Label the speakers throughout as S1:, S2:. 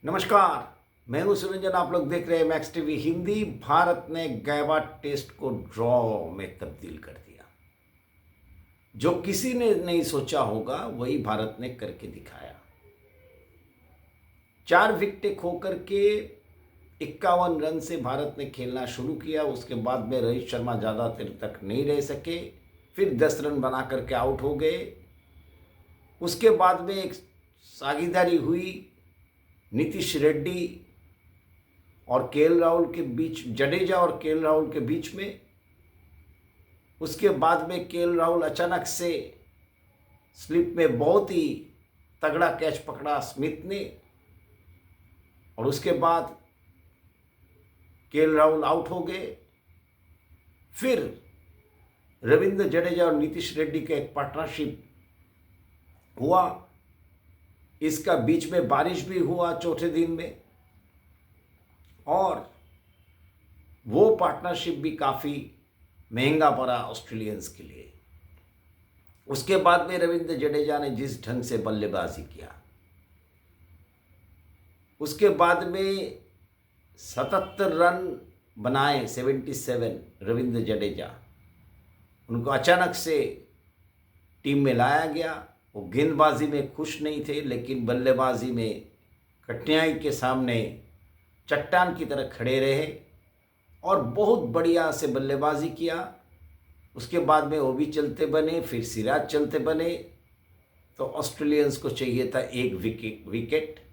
S1: नमस्कार। मैं हूं सुरंजन। आप लोग देख रहे हैं मैक्स टीवी हिंदी। भारत ने गैबा टेस्ट को ड्रॉ में तब्दील कर दिया। जो किसी ने नहीं सोचा होगा वही भारत ने करके दिखाया। 4 विकेटें खोकर के 51 रन से भारत ने खेलना शुरू किया। उसके बाद में रोहित शर्मा ज़्यादा देर तक नहीं रह सके, फिर 10 रन बना करके आउट हो गए। उसके बाद में एक साझेदारी हुई नीतीश रेड्डी और केएल राहुल के बीच, जडेजा और केएल राहुल के बीच में। उसके बाद में केएल राहुल अचानक से स्लिप में बहुत ही तगड़ा कैच पकड़ा स्मिथ ने, और उसके बाद केएल राहुल आउट हो गए। फिर रविंद्र जडेजा और नीतीश रेड्डी का एक पार्टनरशिप हुआ। इसका बीच में बारिश भी हुआ चौथे दिन में, और वो पार्टनरशिप भी काफ़ी महंगा पड़ा ऑस्ट्रेलियंस के लिए। उसके बाद में रविंद्र जडेजा ने जिस ढंग से बल्लेबाजी किया, उसके बाद में 77 रन बनाए, 77 रविंद्र जडेजा। उनको अचानक से टीम में लाया गया। वो गेंदबाजी में खुश नहीं थे, लेकिन बल्लेबाजी में कठिनाई के सामने चट्टान की तरह खड़े रहे और बहुत बढ़िया से बल्लेबाजी किया। उसके बाद में वो भी चलते बने, फिर सिराज चलते बने। तो ऑस्ट्रेलियंस को चाहिए था एक विकेट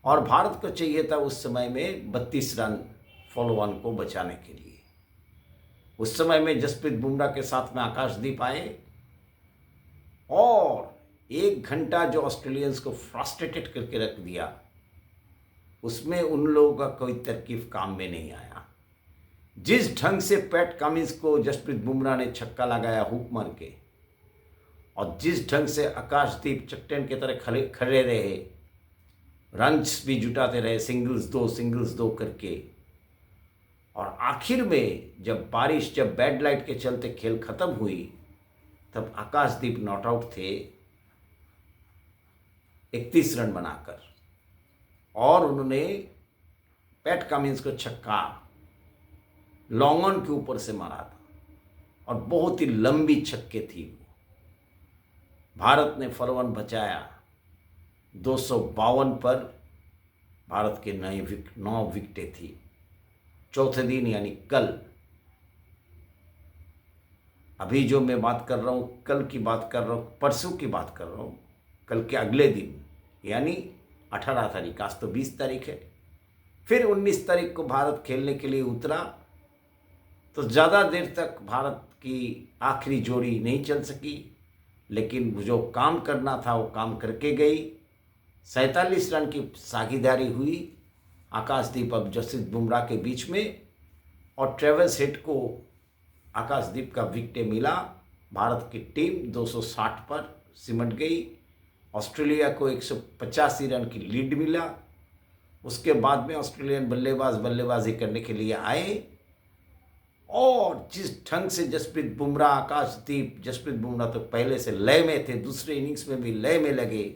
S1: और भारत को चाहिए था उस समय में 32 रन फॉलो वन को बचाने के लिए। उस समय में जसप्रीत बुमराह के साथ में आकाशदीप आए, और 1 घंटा जो ऑस्ट्रेलियंस को फ्रस्ट्रेटेड करके रख दिया, उसमें उन लोगों का कोई तरकीब काम में नहीं आया। जिस ढंग से पैट कमिंस को जसप्रीत बुमराह ने छक्का लगाया हुक मार के, और जिस ढंग से आकाशदीप चट्टान की तरह खड़े रहे, रन्स भी जुटाते रहे, सिंगल्स दो करके। और आखिर में जब बैड लाइट के चलते खेल खत्म हुई, तब आकाशदीप नॉट आउट थे 31 रन बनाकर, और उन्होंने पैट कमिंस को छक्का लॉन्ग ऑन के ऊपर से मारा था, और बहुत ही लंबी छक्के थी वो। भारत ने फॉलो-ऑन बचाया 252 पर। भारत के 9 विकेटें थी चौथे दिन, यानी कल। अभी जो मैं बात कर रहा हूँ, कल की बात कर रहा हूँ, परसों की बात कर रहा हूँ। कल के अगले दिन यानी 18 तारीख, आज तो 20 तारीख है। फिर 19 तारीख को भारत खेलने के लिए उतरा। तो ज़्यादा देर तक भारत की आखिरी जोड़ी नहीं चल सकी, लेकिन जो काम करना था वो काम करके गई। 47 रन की साझेदारी हुई आकाशदीप और जसप्रीत बुमराह के बीच में, और ट्रेविस हेड को आकाशदीप का विकेट मिला। भारत की टीम 260 पर सिमट गई। ऑस्ट्रेलिया को 185 रन की लीड मिला। उसके बाद में ऑस्ट्रेलियन बल्लेबाजी करने के लिए आए, और जिस ढंग से जसप्रीत बुमराह तो पहले से लय में थे, दूसरे इनिंग्स में भी लय में लगे,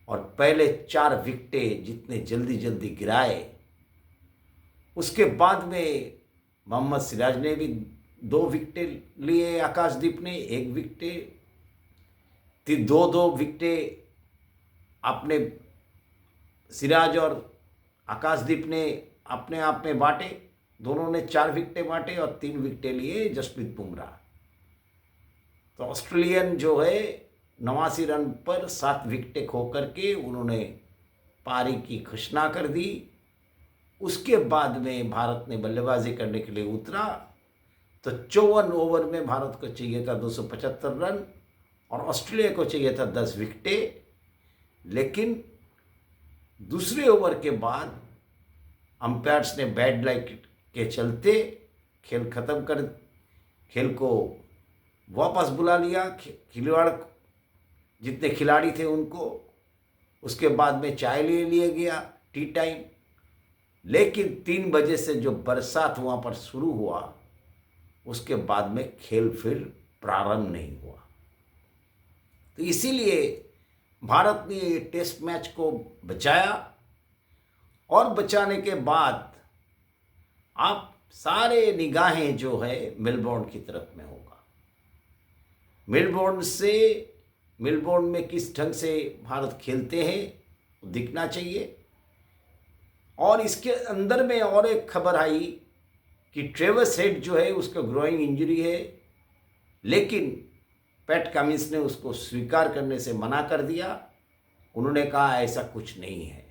S1: और पहले 4 विकेटें जितने जल्दी गिराए। उसके बाद में मोहम्मद सिराज ने भी 2 विकेटें लिए, आकाशदीप ने 1 विकेट, 2 विकेटें अपने सिराज और आकाशदीप ने अपने आप में बांटे। दोनों ने 4 विकेटें बांटे, और 3 विकेटें लिए जसप्रीत बुमराह। तो ऑस्ट्रेलियन जो है 89 रन पर 7 विकेटें खो करके उन्होंने पारी की घोषणा कर दी। उसके बाद में भारत ने बल्लेबाजी करने के लिए उतरा। तो 54 ओवर में भारत को चाहिए था 275 रन, और ऑस्ट्रेलिया को चाहिए था 10 विकेटें। लेकिन दूसरे ओवर के बाद अंपायर्स ने बैड लाइट के चलते खेल को वापस बुला लिया। जितने खिलाड़ी थे उनको, उसके बाद में चाय ले लिया गया, टी टाइम। लेकिन 3 बजे से जो बरसात वहाँ पर शुरू हुआ, उसके बाद में खेल फिर प्रारंभ नहीं हुआ। तो इसीलिए भारत ने ये टेस्ट मैच को बचाया और बचाने के बाद आप सारे निगाहें जो है मेलबोर्न की तरफ में होगा। मेलबोर्न में किस ढंग से भारत खेलते हैं दिखना चाहिए। और इसके अंदर में और एक खबर आई कि ट्रेविस हेड जो है उसका ग्रोइंग इंजरी है, लेकिन पैट कमिंस ने उसको स्वीकार करने से मना कर दिया। उन्होंने कहा ऐसा कुछ नहीं है।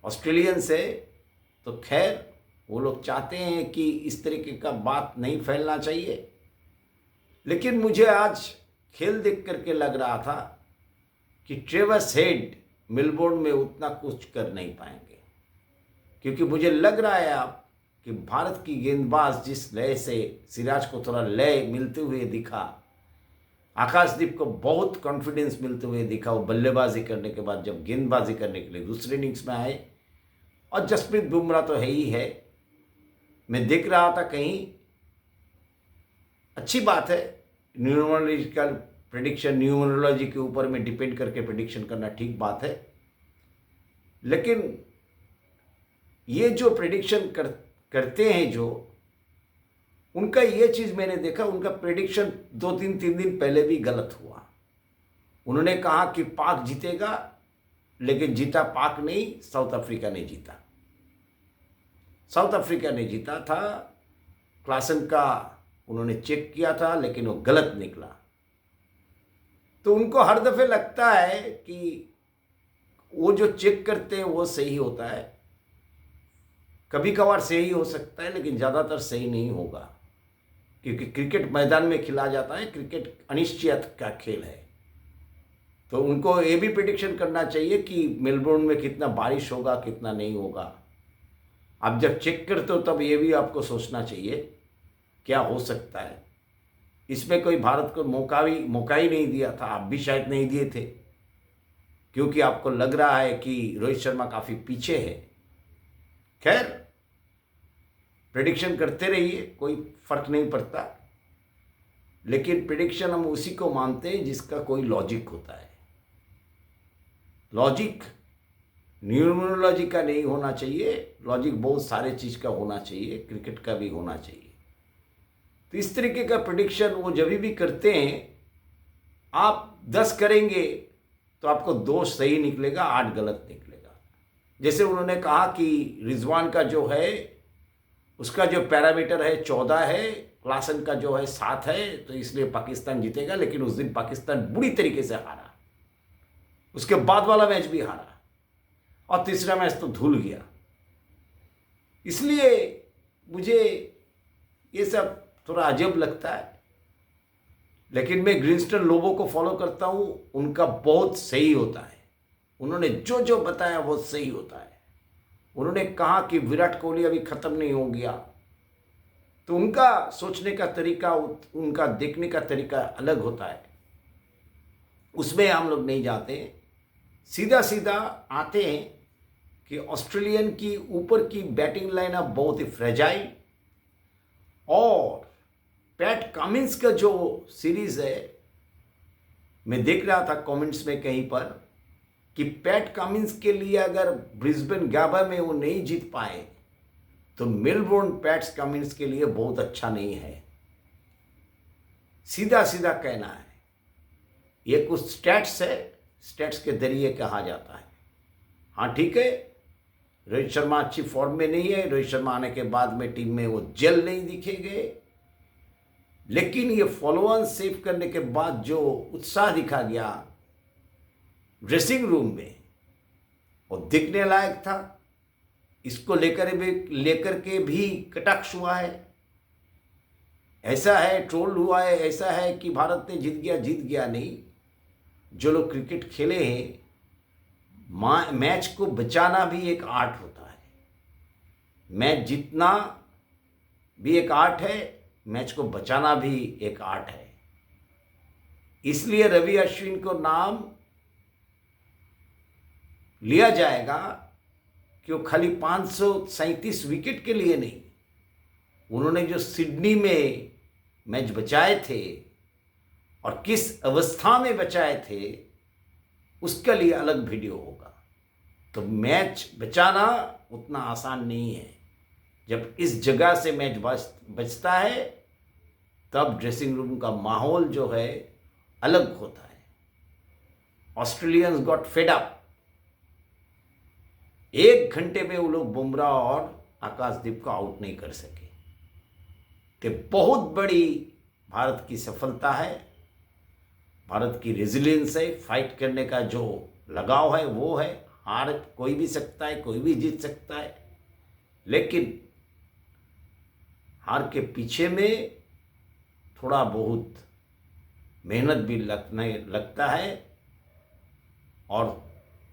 S1: ऑस्ट्रेलियंस है तो खैर वो लोग चाहते हैं कि इस तरीके का बात नहीं फैलना चाहिए, लेकिन मुझे आज खेल देख करके लग रहा था कि ट्रेविस हेड मेलबोर्न में उतना कुछ कर नहीं पाएंगे, क्योंकि मुझे लग रहा है आप कि भारत की गेंदबाज जिस लय से सिराज को थोड़ा लय मिलते हुए दिखा, आकाशदीप को बहुत कॉन्फिडेंस मिलते हुए दिखा, वो बल्लेबाजी करने के बाद जब गेंदबाजी करने के लिए दूसरे इनिंग्स में आए। और जसप्रीत बुमराह तो है ही है। मैं देख रहा था कहीं, अच्छी बात है, न्यूमरोलॉजिकल प्रेडिक्शन, न्यूमरोलॉजी के ऊपर में डिपेंड करके प्रेडिक्शन करना ठीक बात है, लेकिन ये जो प्रेडिक्शन करते हैं जो उनका ये चीज़ मैंने देखा, उनका प्रेडिक्शन 2-3 दिन पहले भी गलत हुआ। उन्होंने कहा कि पाक जीतेगा, लेकिन जीता पाक नहीं, साउथ अफ्रीका ने जीता। साउथ अफ्रीका ने जीता था। क्लासन का उन्होंने चेक किया था, लेकिन वो गलत निकला। तो उनको हर दफ़े लगता है कि वो जो चेक करते हैं वो सही होता है। कभी कभार सही हो सकता है, लेकिन ज़्यादातर सही नहीं होगा, क्योंकि क्रिकेट मैदान में खेला जाता है, क्रिकेट अनिश्चित का खेल है। तो उनको ये भी प्रेडिक्शन करना चाहिए कि मेलबोर्न में कितना बारिश होगा, कितना नहीं होगा। आप जब चेक करते हो तब ये भी आपको सोचना चाहिए क्या हो सकता है। इसमें कोई भारत को मौका ही नहीं दिया था, आप भी शायद नहीं दिए थे, क्योंकि आपको लग रहा है कि रोहित शर्मा काफ़ी पीछे है। खैर, प्रेडिक्शन करते रहिए, कोई फर्क नहीं पड़ता, लेकिन प्रेडिक्शन हम उसी को मानते हैं जिसका कोई लॉजिक होता है। लॉजिक न्यूमरोलॉजी का नहीं होना चाहिए, लॉजिक बहुत सारे चीज़ का होना चाहिए, क्रिकेट का भी होना चाहिए। तो इस तरीके का प्रेडिक्शन वो जब भी करते हैं, आप 10 करेंगे तो आपको 2 सही निकलेगा, 8 गलत निकलेगा। जैसे उन्होंने कहा कि रिजवान का जो है उसका जो पैरामीटर है 14 है, क्लासन का जो है 7 है, तो इसलिए पाकिस्तान जीतेगा। लेकिन उस दिन पाकिस्तान बुरी तरीके से हारा, उसके बाद वाला मैच भी हारा, और तीसरा मैच तो धुल गया। इसलिए मुझे ये सब थोड़ा अजब लगता है, लेकिन मैं ग्रीनस्टन लोबो को फॉलो करता हूँ, उनका बहुत सही होता है। उन्होंने जो जो बताया वो सही होता है। उन्होंने कहा कि विराट कोहली अभी ख़त्म नहीं हो गया, तो उनका सोचने का तरीका, उनका देखने का तरीका अलग होता है, उसमें हम लोग नहीं जाते, सीधा सीधा आते हैं कि ऑस्ट्रेलियन की ऊपर की बैटिंग लाइनअप बहुत ही फ्रेजाइल, और पैट कमिंस का जो सीरीज़ है, मैं देख रहा था कमेंट्स में कहीं पर कि पैट कमिंस के लिए अगर ब्रिस्बेन गाबा में वो नहीं जीत पाए तो मेलबोर्न पैट कमिंस के लिए बहुत अच्छा नहीं है। सीधा सीधा कहना है, ये कुछ स्टैट्स है, स्टैट्स के जरिए कहा जाता है। हाँ ठीक है, रोहित शर्मा अच्छी फॉर्म में नहीं है, रोहित शर्मा आने के बाद में टीम में वो जल नहीं दिखेंगे, लेकिन ये फॉलोअर्स सेव करने के बाद जो उत्साह दिखा गया ड्रेसिंग रूम में, वो दिखने लायक था। इसको लेकर के भी कटाक्ष हुआ है, ऐसा है ट्रोल हुआ है, ऐसा है कि भारत ने जीत गया नहीं। जो लोग क्रिकेट खेले हैं, मैच को बचाना भी एक आर्ट होता है, मैच जीतना भी एक आर्ट है, मैच को बचाना भी एक आर्ट है। इसलिए रवि अश्विन को नाम लिया जाएगा कि वो खाली 537 विकेट के लिए नहीं, उन्होंने जो सिडनी में मैच बचाए थे और किस अवस्था में बचाए थे, उसके लिए अलग वीडियो होगा। तो मैच बचाना उतना आसान नहीं है। जब इस जगह से मैच बचता है तब ड्रेसिंग रूम का माहौल जो है अलग होता है। Australians got fed up. 1 घंटे में वो लोग बुमराह और आकाशदीप को आउट नहीं कर सके। तो बहुत बड़ी भारत की सफलता है, भारत की रेजिलियंस है, फाइट करने का जो लगाव है वो है। हार कोई भी सकता है, कोई भी जीत सकता है, लेकिन हार के पीछे में थोड़ा बहुत मेहनत भी लगता है और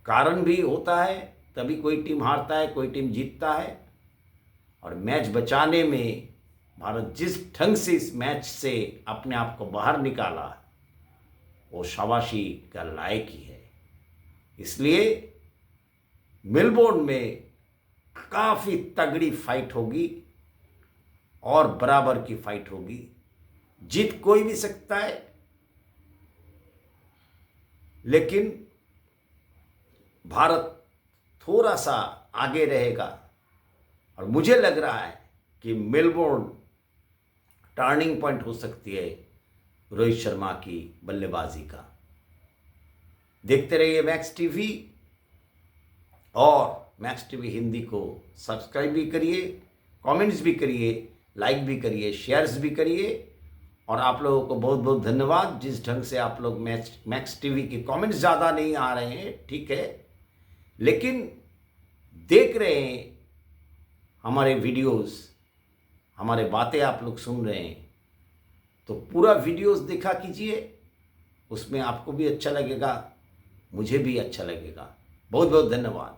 S1: कारण भी होता है, तभी कोई टीम हारता है, कोई टीम जीतता है। और मैच बचाने में भारत जिस ढंग से इस मैच से अपने आप को बाहर निकाला वो शाबाशी का लायक ही है। इसलिए मेलबोर्न में काफ़ी तगड़ी फाइट होगी और बराबर की फाइट होगी। जीत कोई भी सकता है, लेकिन भारत थोड़ा सा आगे रहेगा और मुझे लग रहा है कि मेलबोर्न टर्निंग पॉइंट हो सकती है रोहित शर्मा की बल्लेबाजी का। देखते रहिए मैक्स टीवी और मैक्स टीवी हिंदी को सब्सक्राइब भी करिए, कमेंट्स भी करिए, लाइक भी करिए, शेयर्स भी करिए। और आप लोगों को बहुत बहुत धन्यवाद जिस ढंग से आप लोग मैक्स टीवी के कमेंट्स ज़्यादा नहीं आ रहे हैं, ठीक है, लेकिन देख रहे हैं हमारे वीडियोस, हमारे बातें आप लोग सुन रहे हैं, तो पूरा वीडियोस देखा कीजिए, उसमें आपको भी अच्छा लगेगा, मुझे भी अच्छा लगेगा। बहुत बहुत धन्यवाद।